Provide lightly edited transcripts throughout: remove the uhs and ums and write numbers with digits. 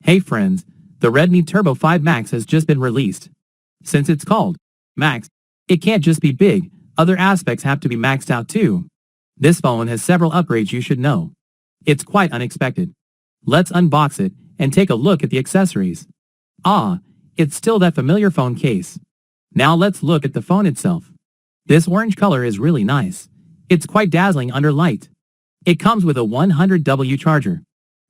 Hey friends, the Redmi Turbo 5 Max has just been released. Since it's called Max, it can't just be big, other aspects have to be maxed out too. This phone has several upgrades you should know. It's quite unexpected. Let's unbox it and take a look at the accessories. It's still that familiar phone case. Now let's look at the phone itself. This orange color is really nice. It's quite dazzling under light. It comes with a 100W charger.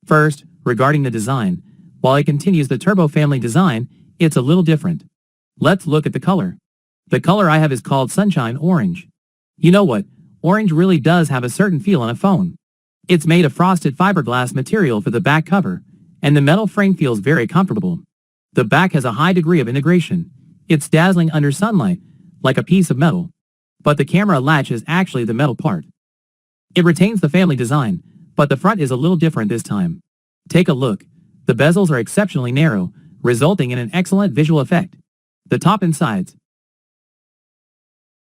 First, regarding the design, while it continues the Turbo family design, it's a little different. Let's look at the color. The color I have is called Sunshine Orange. You know what? Orange really does have a certain feel on a phone. It's made of frosted fiberglass material for the back cover, and the metal frame feels very comfortable. The back has a high degree of integration. It's dazzling under sunlight, like a piece of metal. But the camera latch is actually the metal part. It retains the family design, but the front is a little different this time. Take a look. The bezels are exceptionally narrow, resulting in an excellent visual effect. The top and sides.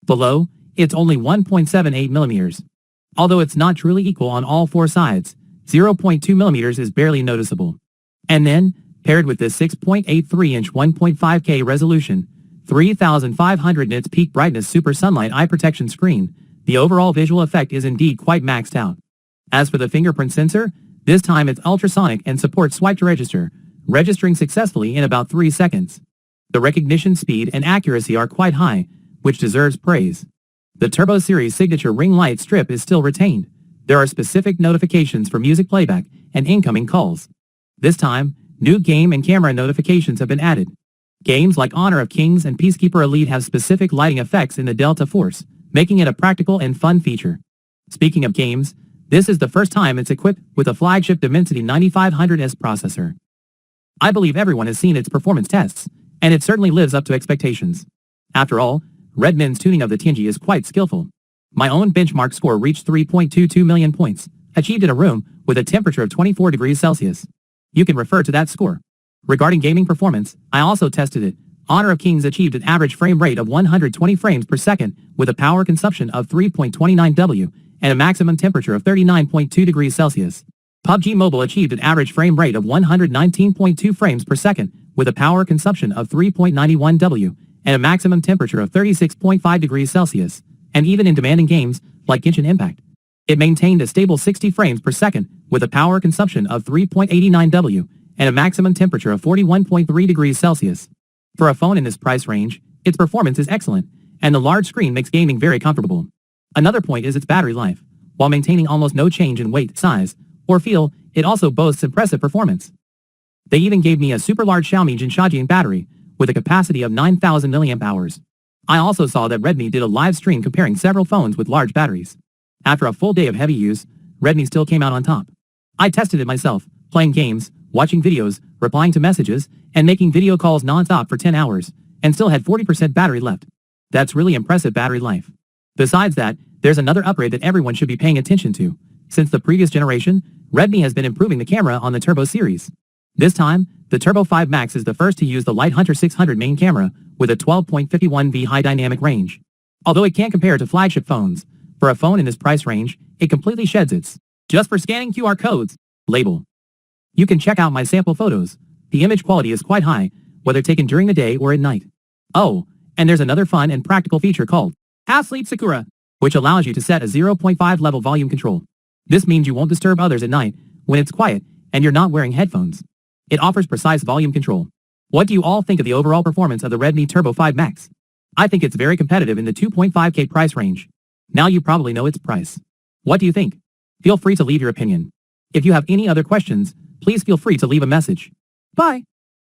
Below, it's only 1.78 millimeters. Although it's not truly equal on all four sides, 0.2 millimeters is barely noticeable. And then, paired with this 6.83-inch 1.5K resolution, 3500 nits peak brightness super sunlight eye protection screen, the overall visual effect is indeed quite maxed out. As for the fingerprint sensor, this time it's ultrasonic and supports swipe to register, registering successfully in about 3 seconds. The recognition speed and accuracy are quite high, which deserves praise. The Turbo series signature ring light strip is still retained. There are specific notifications for music playback and incoming calls. This time, new game and camera notifications have been added. Games like Honor of Kings and Peacekeeper Elite have specific lighting effects in the Delta Force, making it a practical and fun feature. Speaking of games, this is the first time it's equipped with a flagship Dimensity 9500S processor. I believe everyone has seen its performance tests, and it certainly lives up to expectations. After all, Redmi's tuning of the Tingy is quite skillful. My own benchmark score reached 3.22 million points, achieved in a room with a temperature of 24 degrees Celsius. You can refer to that score. Regarding gaming performance, I also tested it. Honor of Kings achieved an average frame rate of 120 frames per second with a power consumption of 3.29 W and a maximum temperature of 39.2 degrees Celsius. PUBG Mobile achieved an average frame rate of 119.2 frames per second with a power consumption of 3.91 W and a maximum temperature of 36.5 degrees Celsius. And even in demanding games, like Genshin Impact, it maintained a stable 60 frames per second with a power consumption of 3.89 W and a maximum temperature of 41.3 degrees Celsius. For a phone in this price range, its performance is excellent, and the large screen makes gaming very comfortable. Another point is its battery life. While maintaining almost no change in weight, size, or feel, it also boasts impressive performance. They even gave me a super large Xiaomi Jinshajian battery with a capacity of 9,000 mAh. I also saw that Redmi did a live stream comparing several phones with large batteries. After a full day of heavy use, Redmi still came out on top. I tested it myself, playing games, watching videos, replying to messages, and making video calls non-stop for 10 hours, and still had 40% battery left. That's really impressive battery life. Besides that, there's another upgrade that everyone should be paying attention to. Since the previous generation, Redmi has been improving the camera on the Turbo series. This time, the Turbo 5 Max is the first to use the Light Hunter 600 main camera with a 12.51V high dynamic range. Although it can't compare to flagship phones, for a phone in this price range, it completely sheds its "just for scanning QR codes" label. You can check out my sample photos. The image quality is quite high, whether taken during the day or at night. Oh, and there's another fun and practical feature called Half Sleep Sakura, which allows you to set a 0.5 level volume control. This means you won't disturb others at night when it's quiet and you're not wearing headphones. It offers precise volume control. What do you all think of the overall performance of the Redmi Turbo 5 Max? I think it's very competitive in the 2.5K price range. Now you probably know its price. What do you think? Feel free to leave your opinion. If you have any other questions, please feel free to leave a message. Bye!